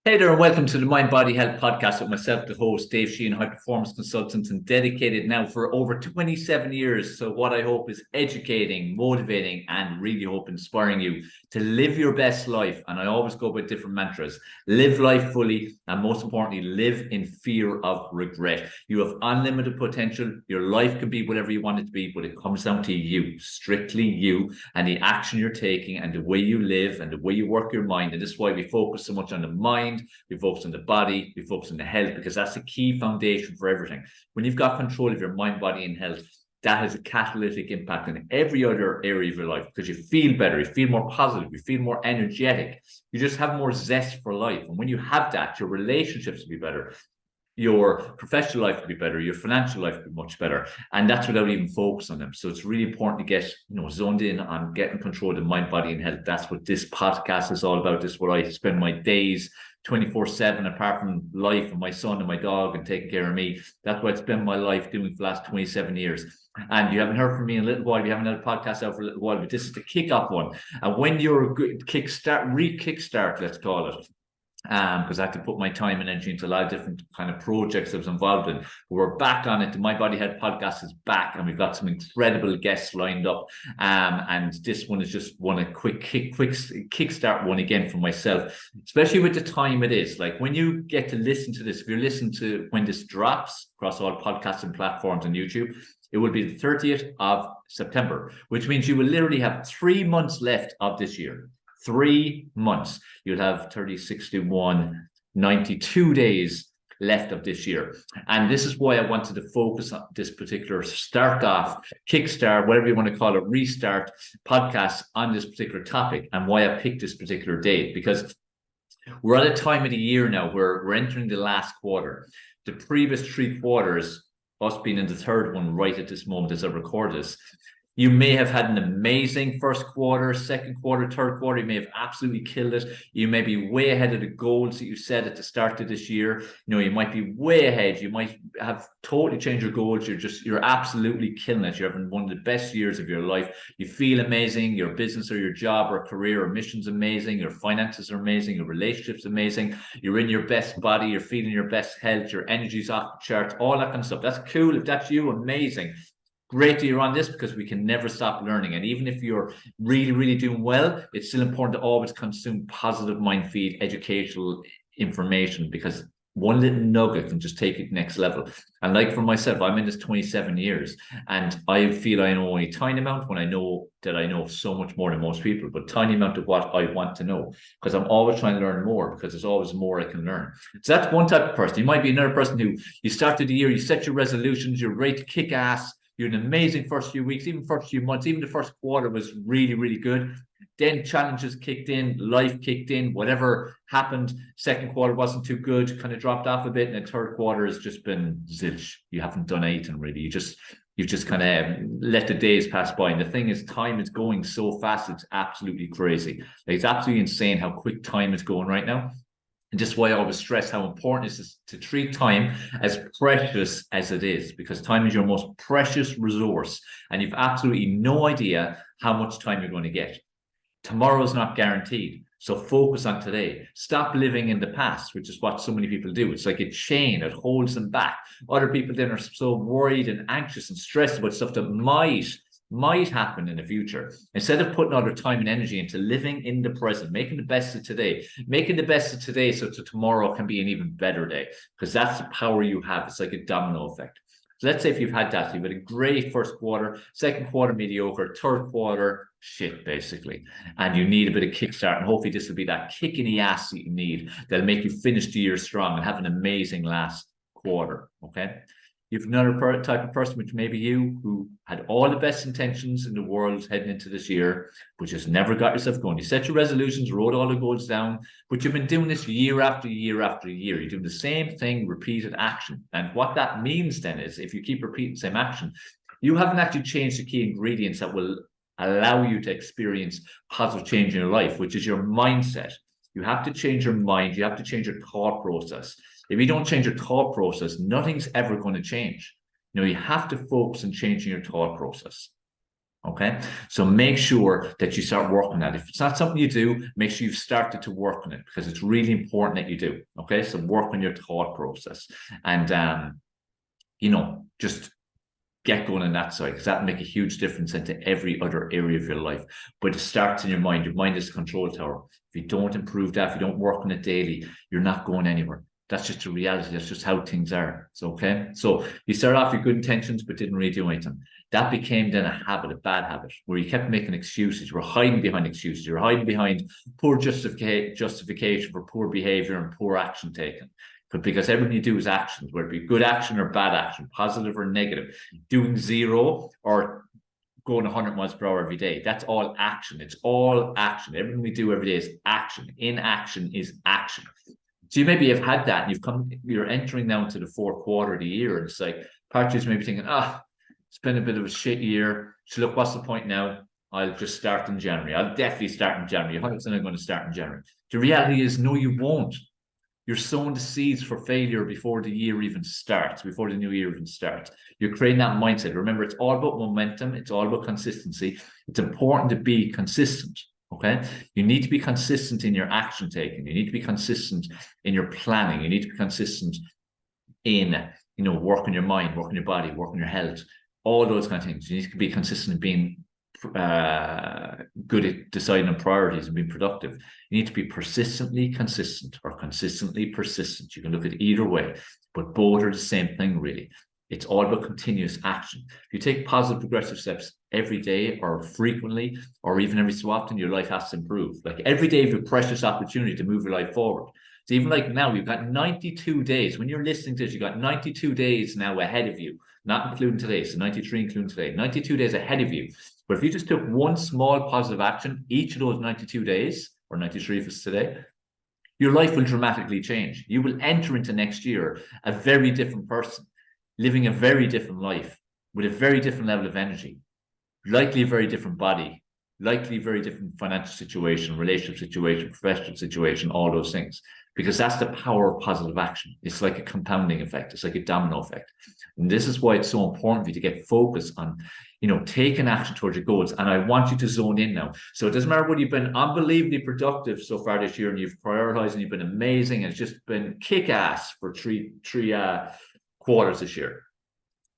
Hey there, and welcome to the Mind Body Health Podcast with myself, the host, Dave Sheahan, high performance consultant, and dedicated now for over 27 years. So, what I hope is educating, motivating, and really hope inspiring you to live your best life. And I always go with different mantras: live life fully, and most importantly, live in fear of regret. You have unlimited potential. Your life can be whatever you want it to be, but it comes down to you, strictly you, and the action you're taking, and the way you live, and the way you work your mind. And this is why we focus so much on the mind. We focus on the body, we focus on the health, because that's the key foundation for everything. When you've got control of your mind, body, and health, that has a catalytic impact on every other area of your life, because you feel better, you feel more positive, you feel more energetic, you just have more zest for life. And when you have that, your relationships will be better, your professional life will be better, your financial life will be much better, and that's without even focus on them. So it's really important to get zoned in on getting control of the mind, body, and health. That's what this podcast is all about. This is what I spend my days 24/7, apart from life and my son and my dog and taking care of me. That's what I spend my life doing for the last 27 years. And you haven't heard from me in a little while. We haven't had a podcast out for a little while, but this is the kick-off one. And when you're kickstart, let's call it, because I had to put my time and energy into a lot of different kind of projects I was involved in. We're back on it. The My Body Health Podcast is back, and we've got some incredible guests lined up. And this one is just a quick kickstart one again for myself, especially with the time it is. Like when you get to listen to this, if you're listening to when this drops across all podcasting platforms and YouTube, it will be the 30th of September, which means you will literally have 3 months left of this year. 3 months. You'll have 30, 61, 92 days left of this year. And this is why I wanted to focus on this particular start off, kickstart, whatever you want to call it, restart podcast on this particular topic, and why I picked this particular date, because we're at a time of the year now where we're entering the last quarter. The previous 3 quarters, us being in the third one right at this moment as I record this, you may have had an amazing first quarter, second quarter, third quarter. You may have absolutely killed it. You may be way ahead of the goals that you set at the start of this year. You might be way ahead. You might have totally changed your goals. You're absolutely killing it. You're having one of the best years of your life. You feel amazing. Your business or your job or career or mission's amazing. Your finances are amazing. Your relationship's amazing. You're in your best body. You're feeling your best health. Your energy's off the charts. All that kind of stuff. That's cool. If that's you, amazing. Great that you're on this, because we can never stop learning. And even if you're really, really doing well, it's still important to always consume positive mind feed, educational information, because one little nugget can just take it next level. And like for myself, I'm in this 27 years, and I feel I know only a tiny amount when I know that I know so much more than most people, but tiny amount of what I want to know, because I'm always trying to learn more, because there's always more I can learn. So that's one type of person. You might be another person who, you started the year, you set your resolutions, you're ready to kick ass. You're an amazing first few weeks, even first few months, even the first quarter was really, really good. Then challenges kicked in, life kicked in, whatever happened. Second quarter wasn't too good, kind of dropped off a bit. And the third quarter has just been zilch. You haven't done anything really. You've just kind of let the days pass by. And the thing is, time is going so fast, it's absolutely crazy. Like, it's absolutely insane how quick time is going right now. And just why I always stress how important it is to treat time as precious as it is, because time is your most precious resource, and you've absolutely no idea how much time you're going to get. Tomorrow is not guaranteed. So focus on today. Stop living in the past, which is what so many people do. It's like a chain that holds them back. Other people then are so worried and anxious and stressed about stuff that might happen in the future, instead of putting all their time and energy into living in the present, making the best of today so tomorrow can be an even better day, because that's the power you have. It's like a domino effect. So let's say if you've had a great first quarter, second quarter mediocre, third quarter shit basically, and you need a bit of kickstart, and hopefully this will be that kick in the ass that you need that'll make you finish the year strong and have an amazing last quarter. Okay. You've another type of person, which may be you, who had all the best intentions in the world heading into this year, but just never got yourself going. You set your resolutions, wrote all the goals down, but you've been doing this year after year after year. You're doing the same thing, repeated action. And what that means then is, if you keep repeating the same action, you haven't actually changed the key ingredients that will allow you to experience positive change in your life, which is your mindset. You have to change your mind. You have to change your thought process. If you don't change your thought process, nothing's ever going to change. You have to focus on changing your thought process. Okay, so make sure that you start working on that. If it's not something you do, make sure you've started to work on it, because it's really important that you do. Okay, so work on your thought process, and just get going on that side, because that'll make a huge difference into every other area of your life. But it starts in your mind. Your mind is the control tower. If you don't improve that, if you don't work on it daily, you're not going anywhere. That's just the reality. That's just how things are. So, okay. So you start off with good intentions, but didn't really do anything. That became then a habit, a bad habit, where you kept making excuses. You were hiding behind excuses. You were hiding behind poor justification for poor behavior and poor action taken. But because everything you do is actions, whether it be good action or bad action, positive or negative, doing zero or going 100 miles per hour every day, that's all action. It's all action. Everything we do every day is action. Inaction is action. So you maybe have had that, and you're entering now into the fourth quarter of the year, and it's like part of you is maybe thinking, it's been a bit of a shit year. So look, what's the point now? I'll just start in January. I'll definitely start in January. 100% I'm going to start in January. The reality is, no, you won't. You're sowing the seeds for failure before the year even starts, before the new year even starts. You're creating that mindset. Remember, it's all about momentum. It's all about consistency. It's important to be consistent. Okay. You need to be consistent in your action taking. You need to be consistent in your planning. You need to be consistent in, working your mind, working your body, working your health, all those kind of things. You need to be consistent in being good at deciding on priorities and being productive. You need to be persistently consistent or consistently persistent. You can look at either way, but both are the same thing, really. It's all about continuous action. If you take positive progressive steps every day or frequently, or even every so often, your life has to improve. Like every day, you have a precious opportunity to move your life forward. So even like now, you've got 92 days. When you're listening to this, you've got 92 days now ahead of you, not including today. So 93 including today, 92 days ahead of you. But if you just took one small positive action each of those 92 days, or 93 if it's today, your life will dramatically change. You will enter into next year a very different person, living a very different life with a very different level of energy, likely a very different body, likely a very different financial situation, relationship situation, professional situation, all those things. Because that's the power of positive action. It's like a compounding effect. It's like a domino effect. And this is why it's so important for you to get focused on, taking action towards your goals. And I want you to zone in now. So it doesn't matter whether you've been unbelievably productive so far this year and you've prioritized and you've been amazing and it's just been kick-ass for three quarters this year.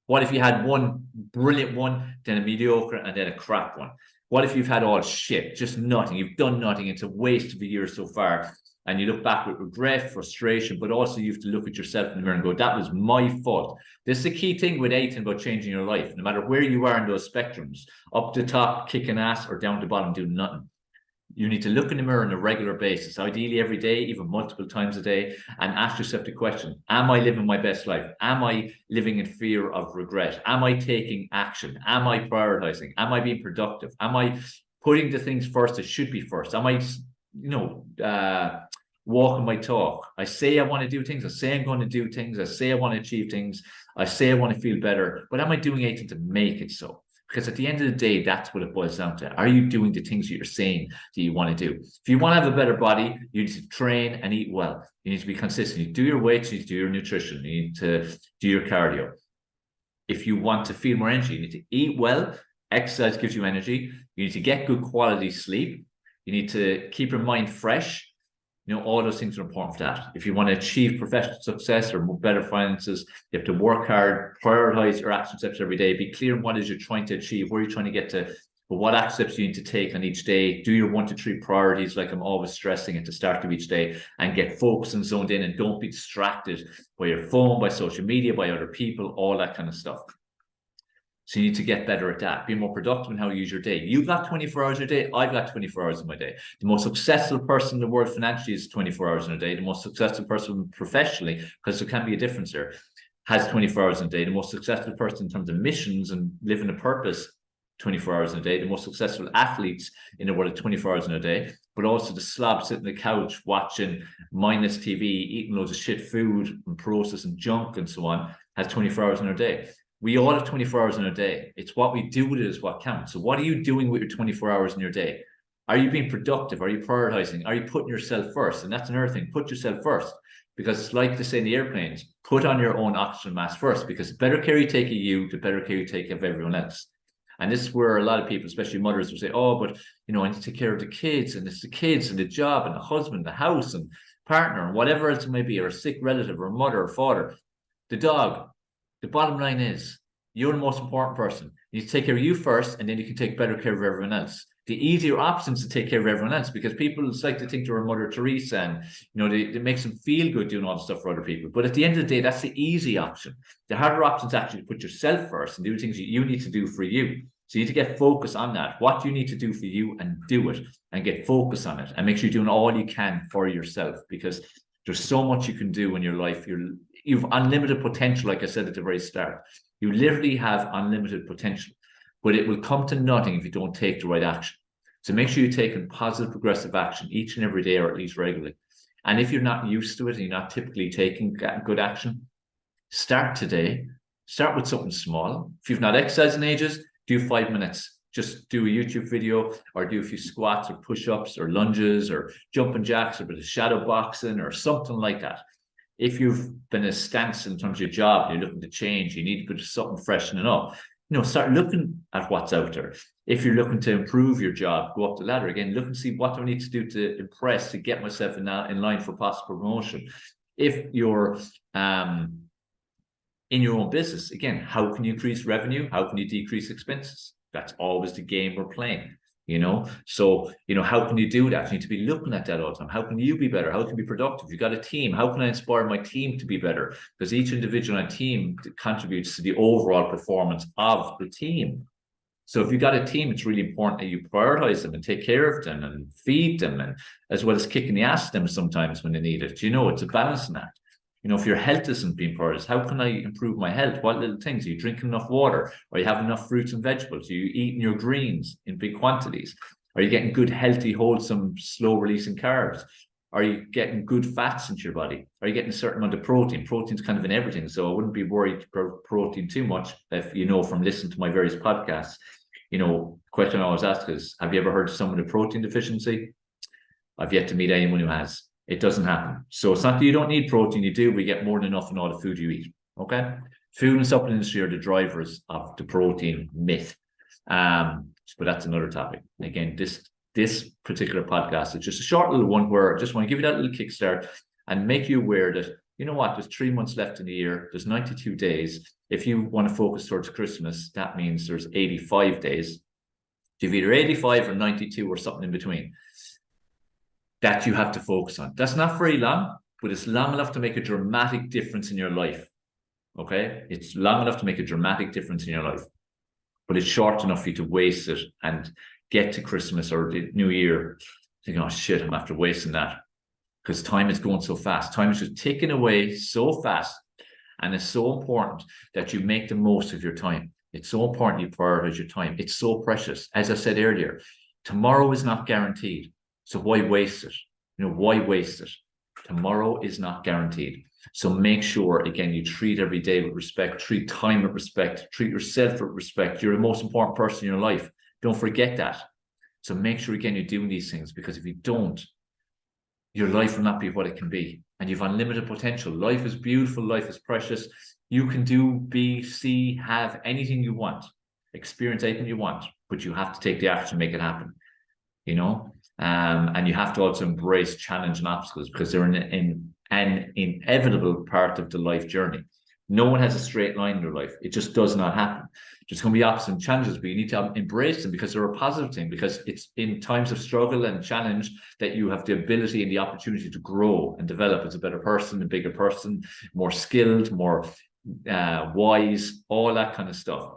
What if you had one brilliant one, then a mediocre, and then a crap one? What if you've had all shit, just nothing? You've done nothing. It's a waste of a year so far. And you look back with regret, frustration, but also you have to look at yourself in the mirror and go, that was my fault. This is the key thing with anything about changing your life. No matter where you are in those spectrums, up the top, kicking ass, or down the bottom, doing nothing. You need to look in the mirror on a regular basis, ideally every day, even multiple times a day, and ask yourself the question, am I living my best life? Am I living in fear of regret? Am I taking action? Am I prioritizing? Am I being productive? Am I putting the things first that should be first? Am I, walking my talk? I say I want to do things. I say I'm going to do things. I say I want to achieve things. I say I want to feel better. But am I doing anything to make it so? Because at the end of the day, that's what it boils down to. Are you doing the things that you're saying that you want to do? If you want to have a better body, you need to train and eat well. You need to be consistent. You do your weights, you need to do your nutrition, you need to do your cardio. If you want to feel more energy, you need to eat well. Exercise gives you energy. You need to get good quality sleep. You need to keep your mind fresh. All those things are important for that. If you want to achieve professional success or better finances, you have to work hard, prioritize your action steps every day, be clear on what it is you're trying to achieve, where you're trying to get to, but what action steps you need to take on each day. Do your 1 to 3 priorities, like I'm always stressing at the start of each day, and get focused and zoned in, and don't be distracted by your phone, by social media, by other people, all that kind of stuff. So you need to get better at that. Be more productive in how you use your day. You've got 24 hours a day. I've got 24 hours in my day. The most successful person in the world financially is 24 hours in a day. The most successful person professionally, because there can be a difference there, has 24 hours in a day. The most successful person in terms of missions and living a purpose, 24 hours in a day. The most successful athletes in the world, 24 hours in a day. But also the slob sitting on the couch watching mindless TV, eating loads of shit food and processing junk and so on, has 24 hours in a day. We all have 24 hours in a day. It's what we do with it is what counts. So what are you doing with your 24 hours in your day? Are you being productive? Are you prioritizing? Are you putting yourself first? And that's another thing. Put yourself first. Because it's like they say in the airplanes, put on your own oxygen mask first. Because the better care you take of you, the better care you take of everyone else. And this is where a lot of people, especially mothers, will say, oh, but, I need to take care of the kids, and it's the kids and the job and the husband, the house and partner and whatever else it may be, or a sick relative or mother or father, the dog. The bottom line is you're the most important person. You take care of you first, and then you can take better care of everyone else. The easier option is to take care of everyone else, because people like to think they're a Mother Teresa, and it makes them feel good doing all the stuff for other people. But at the end of the day, that's the easy option. The harder option is actually to put yourself first and do things that you need to do for you. So you need to get focus on that, what you need to do for you, and do it, and get focus on it, and make sure you're doing all you can for yourself, because there's so much you can do in your life. You've unlimited potential, like I said at the very start. You literally have unlimited potential, but it will come to nothing if you don't take the right action. So make sure you're taking positive, progressive action each and every day, or at least regularly. And if you're not used to it and you're not typically taking good action, start today. Start with something small. If you've not exercised in ages, do 5 minutes. Just do a YouTube video, or do a few squats or push-ups or lunges or jumping jacks or a bit of shadow boxing or something like that. If you've been a stance in terms of your job, you're looking to change, you need to do something freshening up, start looking at what's out there. If you're looking to improve your job, go up the ladder again, look and see what do I need to do to impress, to get myself in line for possible promotion. If you're in your own business, again, how can you increase revenue? How can you decrease expenses? That's always the game we're playing. So, how can you do that? You need to be looking at that all the time. How can you be better? How can you be productive? You've got a team. How can I inspire my team to be better? Because each individual on a team contributes to the overall performance of the team. So if you've got a team, it's really important that you prioritize them and take care of them and feed them, and as well as kicking the ass of them sometimes when they need it. It's a balancing act. If your health isn't being prioritized, how can I improve my health? What little things? Are you drinking enough water? Are you having enough fruits and vegetables? Are you eating your greens in big quantities? Are you getting good, healthy, wholesome, slow-releasing carbs? Are you getting good fats into your body? Are you getting a certain amount of protein? Protein's kind of in everything, so I wouldn't be worried about protein too much if from listening to my various podcasts. Question I always ask is, have you ever heard of someone with protein deficiency? I've yet to meet anyone who has. It doesn't happen. So it's not that you don't need protein, you do. We get more than enough in all the food you eat. Okay. Food and supplement industry are the drivers of the protein myth. But that's another topic. Again, this particular podcast is just a short little one where I just want to give you that little kickstart and make you aware that, there's 3 months left in the year. There's 92 days. If you want to focus towards Christmas, that means there's 85 days. You've either 85 or 92 or something in between that you have to focus on. That's not very long, but it's long enough to make a dramatic difference in your life. Okay? It's long enough to make a dramatic difference in your life, but it's short enough for you to waste it and get to Christmas or the New Year thinking, oh shit, I'm after wasting that, because time is going so fast. Time is just ticking away so fast, and it's so important that you make the most of your time. It's so important you prioritize your time. It's so precious. As I said earlier, tomorrow is not guaranteed. So why waste it? Why waste it? Tomorrow is not guaranteed. So make sure, again, you treat every day with respect, treat time with respect, treat yourself with respect. You're the most important person in your life. Don't forget that. So make sure, again, you're doing these things, because if you don't, your life will not be what it can be. And you've unlimited potential. Life is beautiful. Life is precious. You can do, be, see, have anything you want, experience anything you want, but you have to take the action to make it happen. And you have to also embrace challenge and obstacles, because they're an inevitable part of the life journey. No one has a straight line in their life. It just does not happen. There's going to be obstacles and challenges, but you need to embrace them, because they're a positive thing, because it's in times of struggle and challenge that you have the ability and the opportunity to grow and develop as a better person, a bigger person, more skilled, more wise, all that kind of stuff.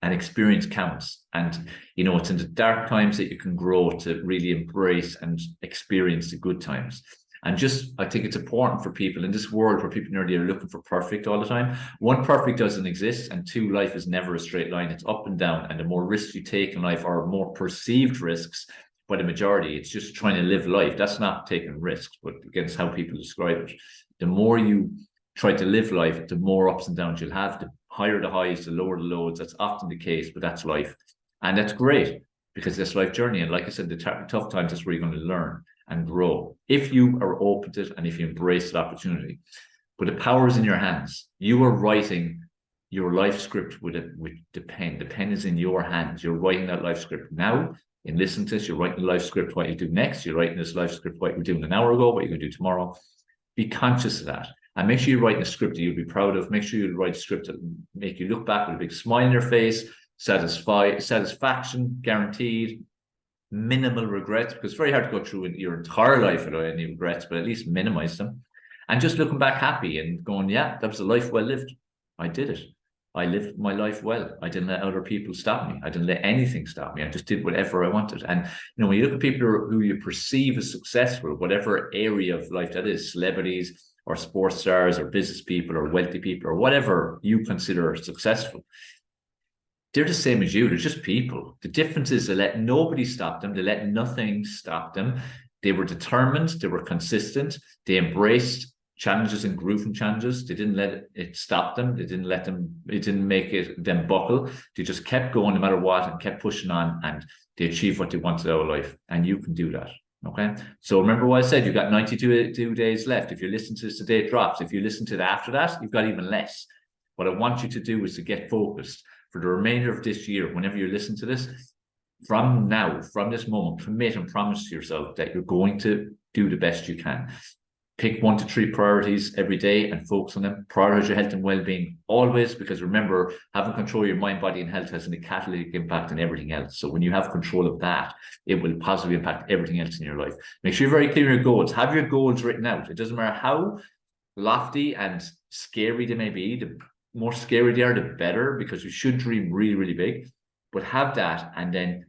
And experience counts. And, it's in the dark times that you can grow to really embrace and experience the good times. And I think it's important for people in this world where people nearly are looking for perfect all the time. One, perfect doesn't exist. And two, life is never a straight line. It's up and down. And the more risks you take in life are more perceived risks by the majority. It's just trying to live life. That's not taking risks, but against how people describe it. The more you try to live life, the more ups and downs you'll have. The higher the highs, the lower the lows. That's often the case, but that's life. And that's great, because that's life journey. And like I said, the tough times, that's where you're going to learn and grow, if you are open to it and if you embrace that opportunity. But the power is in your hands. You are writing your life script would depend. The pen is in your hands. You're writing that life script now. In listening to this, you're writing the life script, what you do next. You're writing this life script, what you're doing an hour ago, what you're going to do tomorrow. Be conscious of that. And make sure you're writing a script that you'll be proud of. Make sure you write a script that will make you look back with a big smile on your face, satisfaction guaranteed, minimal regrets, because it's very hard to go through your entire life without any regrets, but at least minimize them. And just looking back happy and going, yeah, that was a life well lived. I did it. I lived my life well. I didn't let other people stop me. I didn't let anything stop me. I just did whatever I wanted. And when you look at people who you perceive as successful, whatever area of life that is, celebrities or sports stars or business people or wealthy people or whatever you consider successful, they're the same as you. They're just people. The difference is they let nobody stop them. They let nothing stop them. They were determined. They were consistent. They embraced challenges and grew from challenges. They didn't let it stop them. It didn't make them buckle. They just kept going no matter what and kept pushing on, and they achieved what they wanted out of life. And you can do that. Okay. So remember what I said, you've got 92 days left. If you listen to this, the day it drops. If you listen to it after that, you've got even less. What I want you to do is to get focused for the remainder of this year. Whenever you listen to this, from now, from this moment, commit and promise to yourself that you're going to do the best you can. Pick 1 to 3 priorities every day and focus on them. Prioritize your health and well-being always, because remember, having control of your mind, body, and health has a catalytic impact on everything else. So when you have control of that, it will positively impact everything else in your life. Make sure you're very clear on your goals. Have your goals written out. It doesn't matter how lofty and scary they may be. The more scary they are, the better, because you should dream really, really big. But have that and then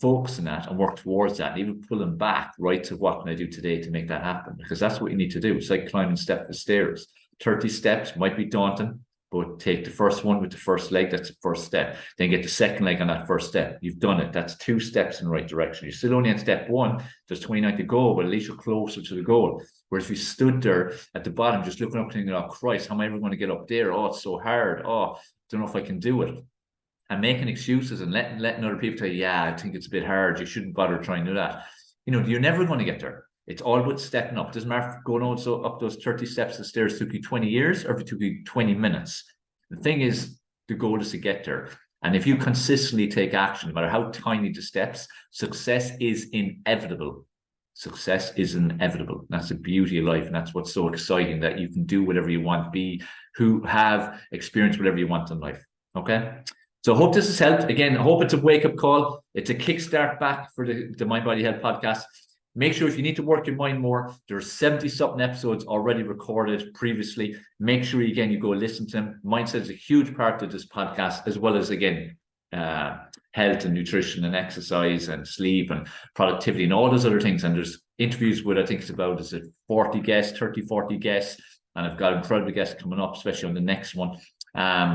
focus on that and work towards that, and even pull them back right to what can I do today to make that happen, because that's what you need to do. It's like climbing step the stairs. 30 steps might be daunting, but take the first one with the first leg. That's the first step. Then get the second leg on that first step. You've done it. That's 2 steps in the right direction. You're still only on step 1. There's 29 to go, but at least you're closer to the goal. Whereas if you stood there at the bottom just looking up thinking, oh Christ, how am I ever going to get up there? Oh, it's so hard. Oh, I don't know if I can do it. And making excuses and letting other people tell you, yeah, I think it's a bit hard. You shouldn't bother trying to do that. You're never going to get there. It's all about stepping up. It doesn't matter if going up those 30 steps of stairs took you 20 years or if it took you 20 minutes. The thing is, the goal is to get there. And if you consistently take action, no matter how tiny the steps, success is inevitable. Success is inevitable. That's the beauty of life. And that's what's so exciting, that you can do whatever you want, have experience whatever you want in life. Okay. So I hope this has helped. Again, I hope it's a wake-up call. It's a kickstart back for the Mind Body Health podcast. Make sure if you need to work your mind more, there's 70-something episodes already recorded previously. Make sure, again, you go listen to them. Mindset is a huge part of this podcast, as well as, again, health and nutrition and exercise and sleep and productivity and all those other things. And there's interviews with, I think it's about, 40 guests, 30, 40 guests. And I've got incredible guests coming up, especially on the next one.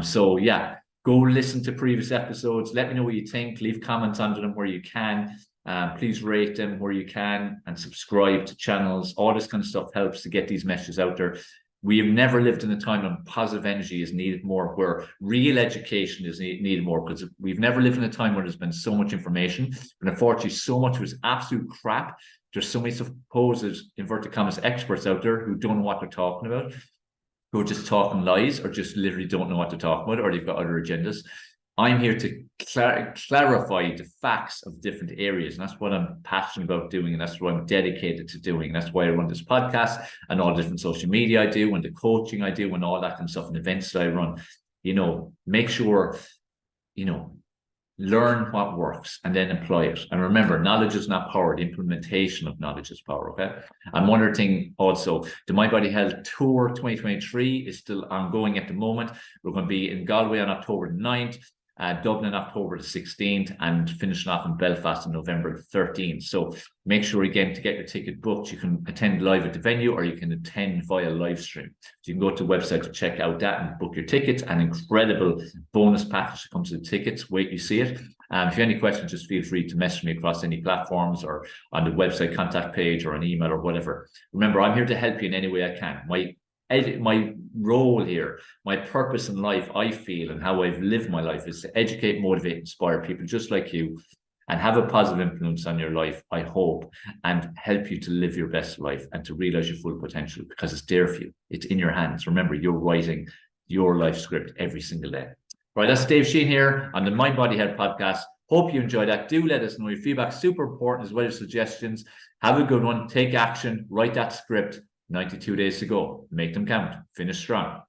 So, yeah. Go listen to previous episodes. Let me know what you think. Leave comments under them where you can. Please rate them where you can and subscribe to channels. All this kind of stuff helps to get these messages out there. We have never lived in a time when positive energy is needed more, where real education is needed more, because we've never lived in a time where there's been so much information. But unfortunately, so much was absolute crap. There's so many supposed, inverted commas, experts out there who don't know what they're talking about, who are just talking lies or just literally don't know what to talk about, or they've got other agendas. I'm here to clarify the facts of different areas. And that's what I'm passionate about doing. And that's what I'm dedicated to doing. And that's why I run this podcast and all the different social media I do and the coaching I do and all that kind of stuff and events that I run. Make sure, learn what works and then employ it. And remember, knowledge is not power. The implementation of knowledge is power, okay? And one other thing also, the My Body Health Tour 2023 is still ongoing at the moment. We're going to be in Galway on October 9th, Dublin October the 16th, and finishing off in Belfast on November the 13th. So make sure, again, to get your ticket booked, you can attend live at the venue or you can attend via live stream. So you can go to the website to check out that and book your tickets. An incredible bonus package that comes with the tickets. Wait, you see it. If you have any questions, just feel free to message me across any platforms or on the website contact page or an email or whatever. Remember, I'm here to help you in any way I can. My role here, my purpose in life, I feel, and how I've lived my life is to educate, motivate, inspire people just like you and have a positive influence on your life, I hope, and help you to live your best life and to realize your full potential, because it's there for you. It's in your hands. Remember, you're writing your life script every single day. Right, that's Dave Sheahan here on the Mind Body Health Podcast. Hope you enjoyed that. Do let us know your feedback. Super important, as well as suggestions. Have a good one. Take action. Write that script. 92 days to go. Make them count. Finish strong.